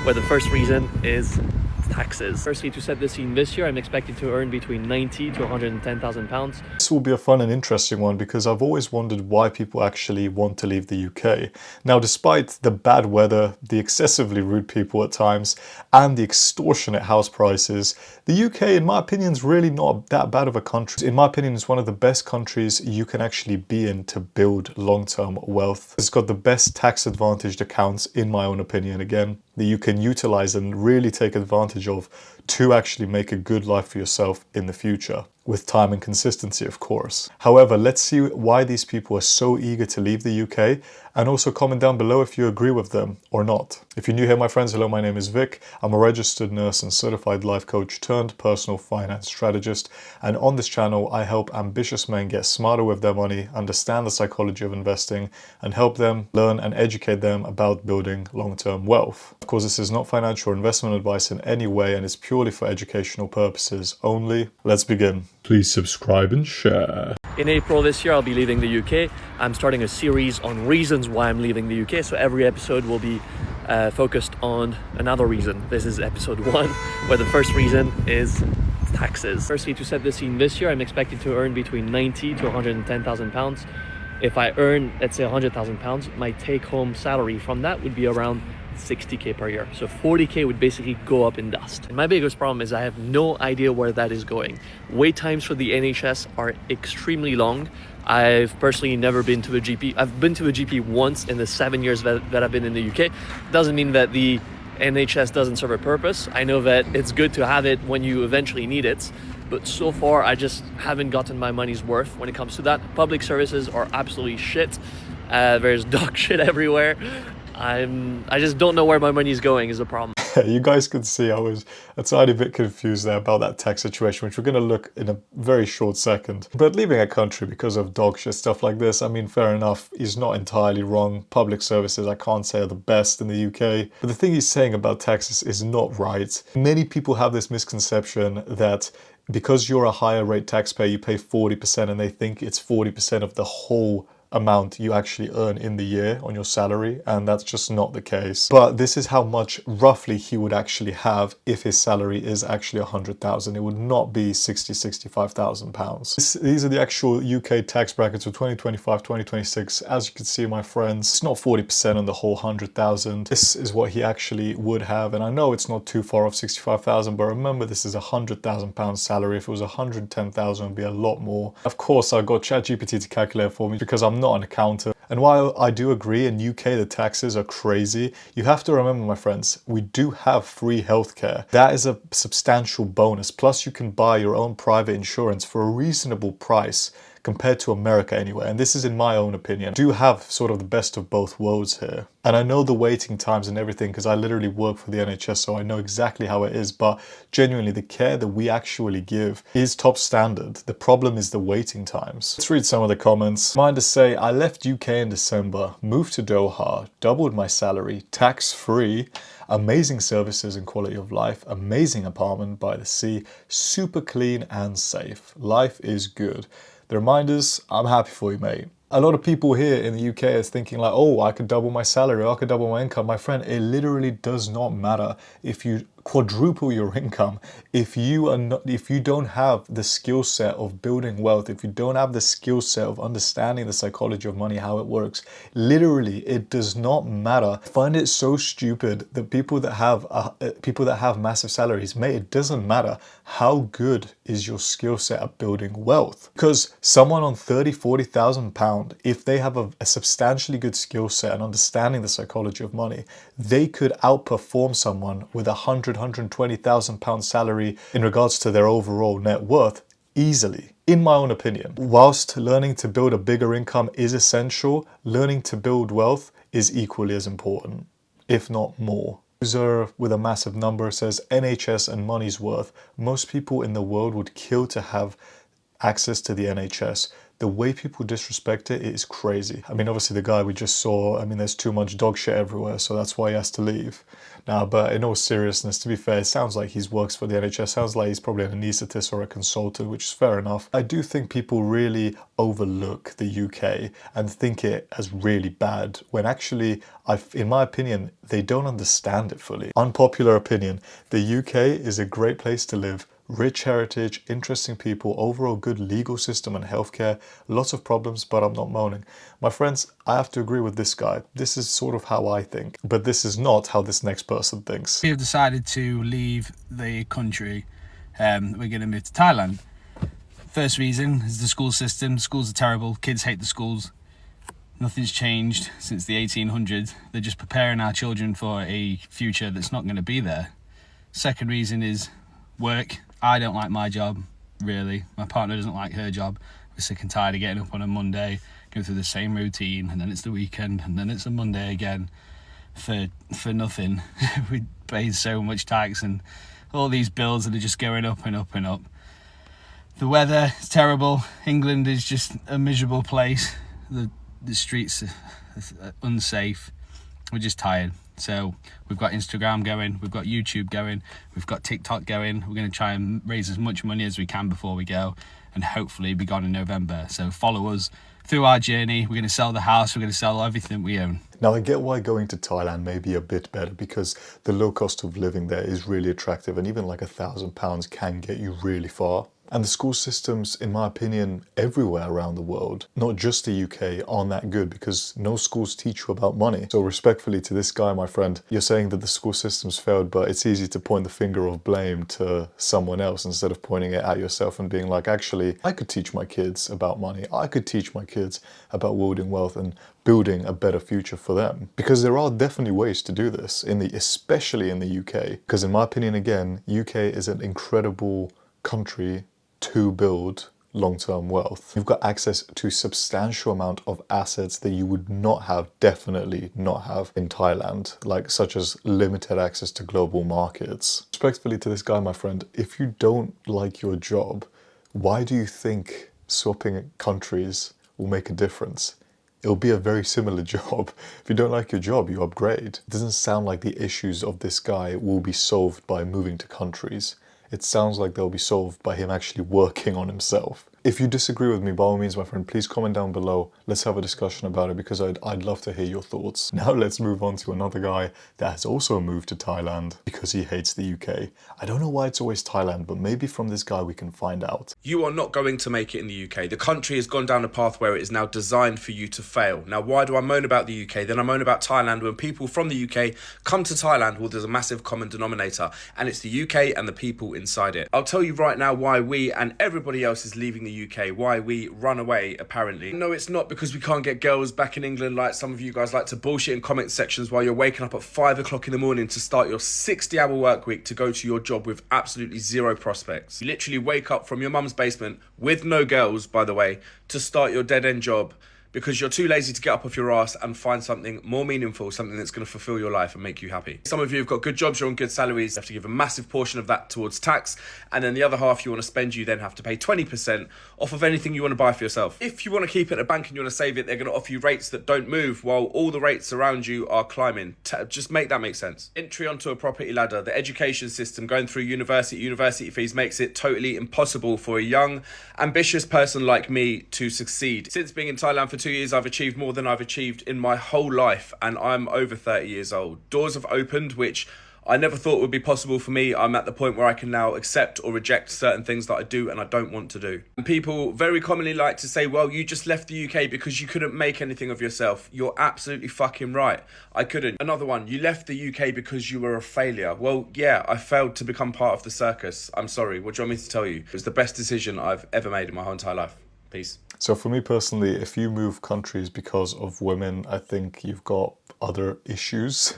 where the first reason is taxes. Firstly, to set the scene, this year I'm expected to earn between 90 to 110,000 pounds. This will be a fun and interesting one because I've always wondered why people actually want to leave the UK. Now, despite the bad weather, the excessively rude people at times, and the extortionate house prices, the UK, in my opinion, is really not that bad of a country. In my opinion, it's one of the best countries you can actually be in to build long-term wealth. It's got the best tax-advantaged accounts, in my own opinion, again, that you can utilize and really take advantage of to actually make a good life for yourself in the future. With time and consistency, of course. However, let's see why these people are so eager to leave the UK, and also comment down below if you agree with them or not. If you're new here, my friends, hello, my name is Vic. I'm a registered nurse and certified life coach turned personal finance strategist. And on this channel, I help ambitious men get smarter with their money, understand the psychology of investing, and help them learn and educate them about building long-term wealth. Of course, this is not financial or investment advice in any way, and is purely for educational purposes only. Let's begin. Please subscribe and share. In April this year, I'll be leaving the UK. I'm starting a series on reasons why I'm leaving the UK. So every episode will be focused on another reason. This is episode 1, where the first reason is taxes. Firstly, to set the scene, this year I'm expected to earn between 90 to 110,000 pounds. If I earn, let's say, 100,000 pounds, my take-home salary from that would be around 60k per year. So 40k would basically go up in dust. And my biggest problem is I have no idea where that is going. Wait times for the NHS are extremely long. I've personally never been to a GP. I've been to a GP once in the 7 years that I've been in the UK. Doesn't mean that the NHS doesn't serve a purpose. I know that it's good to have it when you eventually need it, but so far I just haven't gotten my money's worth when it comes to that. Public services are absolutely shit. There's dog shit everywhere. I just don't know where my money is going is the problem. You guys can see I was a tiny bit confused there about that tax situation, which we're going to look in a very short second. But leaving a country because of dog shit stuff like this, I mean, fair enough, he's not entirely wrong. Public services, I can't say, are the best in the UK. But the thing he's saying about taxes is not right. Many people have this misconception that because you're a higher rate taxpayer, you pay 40%, and they think it's 40% of the whole amount you actually earn in the year on your salary, and that's just not the case. But this is how much roughly he would actually have if his salary is actually 100,000. It would not be 65,000 pounds. These are the actual UK tax brackets for 2025, 2026. As you can see, my friends, it's not 40% on the whole 100,000. This is what he actually would have, and I know it's not too far off 65,000, but remember, this is a 100,000 pound salary. If it was 110,000, it would be a lot more. Of course, I got ChatGPT to calculate for me because I'm not an accountant. And while I do agree in UK the taxes are crazy, you have to remember, my friends, we do have free healthcare. That is a substantial bonus. Plus you can buy your own private insurance for a reasonable price compared to America anyway. And this is in my own opinion. Do have sort of the best of both worlds here. And I know the waiting times and everything because I literally work for the NHS, so I know exactly how it is. But genuinely, the care that we actually give is top standard. The problem is the waiting times. Let's read some of the comments. Minders say, I left UK in December, moved to Doha, doubled my salary, tax-free, amazing services and quality of life, amazing apartment by the sea, super clean and safe. Life is good. The reminders, I'm happy for you, mate. A lot of people here in the UK is thinking like, oh, I could double my salary, I could double my income. My friend, it literally does not matter if you quadruple your income. If you don't have the skill set of building wealth, if you don't have the skill set of understanding the psychology of money, how it works, literally it does not matter. I find it so stupid that people that have massive salaries, mate, it doesn't matter how good is your skill set at building wealth. Because someone on 30,000-40,000 pounds, if they have a substantially good skill set and understanding the psychology of money, they could outperform someone with 120,000 pound salary in regards to their overall net worth easily, in my own opinion. Whilst learning to build a bigger income is essential, learning to build wealth is equally as important, if not more. User with a massive number says, NHS and money's worth. Most people in the world would kill to have access to the NHS. the way people disrespect it is crazy. I mean, obviously the guy we just saw, I mean, there's too much dog shit everywhere, so that's why he has to leave. Now, but in all seriousness, to be fair, it sounds like he works for the NHS, sounds like he's probably an anaesthetist or a consultant, which is fair enough. I do think people really overlook the UK and think it as really bad, when actually, in my opinion, they don't understand it fully. Unpopular opinion, the UK is a great place to live. Rich heritage, interesting people, overall good legal system and healthcare, lots of problems, but I'm not moaning. My friends, I have to agree with this guy. This is sort of how I think, but this is not how this next person thinks. We have decided to leave the country. We're going to move to Thailand. First reason is the school system. Schools are terrible. Kids hate the schools. Nothing's changed since the 1800s. They're just preparing our children for a future that's not going to be there. Second reason is work. I don't like my job, really. My partner doesn't like her job. We're sick and tired of getting up on a Monday, going through the same routine, and then it's the weekend, and then it's a Monday again for nothing. We pay so much tax and all these bills that are just going up and up and up. The weather is terrible. England is just a miserable place. The streets are unsafe. We're just tired. So we've got Instagram going, we've got YouTube going, we've got TikTok going. We're going to try and raise as much money as we can before we go, and hopefully be gone in November. So follow us through our journey. We're going to sell the house, we're going to sell everything we own. Now, I get why going to Thailand may be a bit better, because the low cost of living there is really attractive, and even like £1,000 can get you really far. And the school systems, in my opinion, everywhere around the world, not just the UK, aren't that good, because no schools teach you about money. So respectfully to this guy, my friend, you're saying that the school system's failed, but it's easy to point the finger of blame to someone else instead of pointing it at yourself and being like, actually, I could teach my kids about money. I could teach my kids about wielding wealth and building a better future for them. Because there are definitely ways to do this, especially in the UK. Because in my opinion, again, UK is an incredible country to build long-term wealth. You've got access to a substantial amount of assets that you would not have, definitely not have in Thailand, like such as limited access to global markets. Respectfully to this guy, my friend, if you don't like your job, why do you think swapping countries will make a difference? It'll be a very similar job. If you don't like your job, you upgrade. It doesn't sound like the issues of this guy will be solved by moving to countries. It sounds like they'll be solved by him actually working on himself. If you disagree with me, by all means, my friend, please comment down below. Let's have a discussion about it, because I'd love to hear your thoughts. Now let's move on to another guy that has also moved to Thailand because he hates the UK. I don't know why it's always Thailand, but maybe from this guy we can find out. You are not going to make it in the UK. The country has gone down a path where it is now designed for you to fail. Now, why do I moan about the UK? Then I moan about Thailand. When people from the UK come to Thailand, well, there's a massive common denominator, and it's the UK and the people inside it. I'll tell you right now why we and everybody else is leaving the UK, why we run away, apparently. No, it's not because we can't get girls back in England like some of you guys like to bullshit in comment sections while you're waking up at 5 o'clock in the morning to start your 60-hour work week to go to your job with absolutely zero prospects. You literally wake up from your mum's basement with no girls, by the way, to start your dead-end job because you're too lazy to get up off your ass and find something more meaningful, something that's going to fulfill your life and make you happy. Some of you have got good jobs, you're on good salaries, you have to give a massive portion of that towards tax, and then the other half you want to spend, you then have to pay 20% off of anything you want to buy for yourself. If you want to keep it at a bank and you want to save it, they're going to offer you rates that don't move while all the rates around you are climbing. Just make that make sense. Entry onto a property ladder, the education system, going through university fees makes it totally impossible for a young, ambitious person like me to succeed. Since being in Thailand for 2 years, I've achieved more than I've achieved in my whole life, and I'm over 30 years old. Doors have opened, which I never thought would be possible for me. I'm at the point where I can now accept or reject certain things that I do and I don't want to do. And people very commonly like to say, well, you just left the UK because you couldn't make anything of yourself. You're absolutely fucking right. I couldn't. Another one, you left the UK because you were a failure. Well, yeah, I failed to become part of the circus. I'm sorry. What do you want me to tell you? It was the best decision I've ever made in my whole entire life. Peace. So for me personally, if you move countries because of women, I think you've got other issues.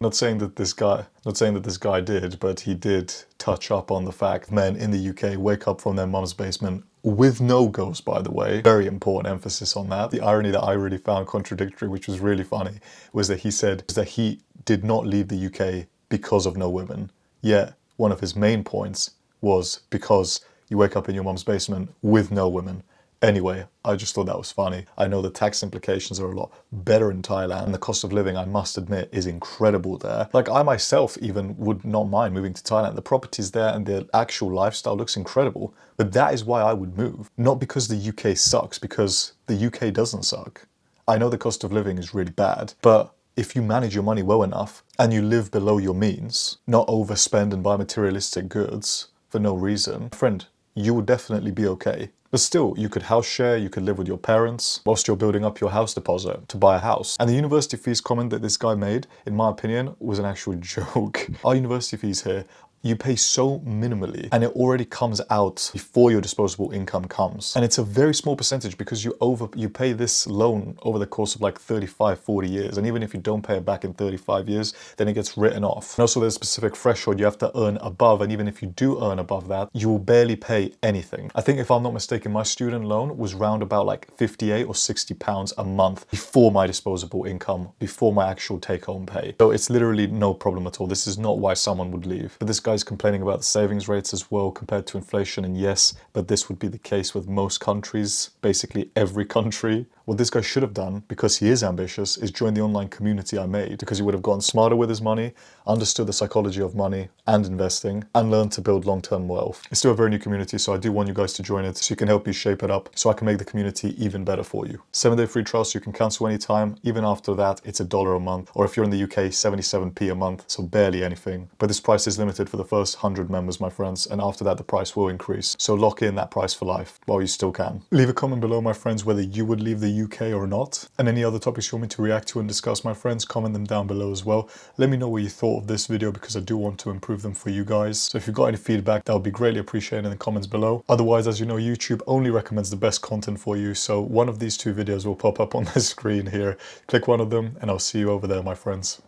Not saying that this guy did, but he did touch up on the fact men in the UK wake up from their mum's basement with no girls, by the way. Very important emphasis on that. The irony that I really found contradictory, which was really funny, was that he said that he did not leave the UK because of no women. Yet one of his main points was because you wake up in your mum's basement with no women. Anyway, I just thought that was funny. I know the tax implications are a lot better in Thailand, and the cost of living, I must admit, is incredible there. Like, I myself even would not mind moving to Thailand. The properties there and the actual lifestyle looks incredible. But that is why I would move. Not because the UK sucks, because the UK doesn't suck. I know the cost of living is really bad, but if you manage your money well enough and you live below your means, not overspend and buy materialistic goods for no reason, friend, you would definitely be okay. But still, you could house share, you could live with your parents whilst you're building up your house deposit to buy a house. And the university fees comment that this guy made, in my opinion, was an actual joke. Our university fees here, you pay so minimally and it already comes out before your disposable income comes. And it's a very small percentage because you pay this loan over the course of like 35, 40 years. And even if you don't pay it back in 35 years, then it gets written off. And also there's a specific threshold you have to earn above. And even if you do earn above that, you will barely pay anything. I think if I'm not mistaken, my student loan was round about like 58 or 60 pounds a month before my disposable income, before my actual take home pay. So it's literally no problem at all. This is not why someone would leave. But this guy's complaining about the savings rates as well compared to inflation, and yes, but this would be the case with most countries, basically every country. What this guy should have done, because he is ambitious, is join the online community I made, because he would have gotten smarter with his money, understood the psychology of money and investing, and learned to build long-term wealth. It's still a very new community, so I do want you guys to join it so you can help me shape it up, so I can make the community even better for you. 7-day free trial, so you can cancel anytime. Even after that, it's $1 a month, or if you're in the UK, 77p a month, so barely anything. But this price is limited for the first 100 members, my friends, and after that the price will increase. So lock in that price for life while you still can. Leave a comment below, my friends, whether you would leave the UK or not, and any other topics you want me to react to and discuss, my friends, comment them down below as well. Let me know what you thought of this video, because I do want to improve them for you guys. So if you've got any feedback, that would be greatly appreciated in the comments below. Otherwise, as you know, YouTube only recommends the best content for you, so one of these two videos will pop up on the screen here. Click one of them and I'll see you over there, my friends.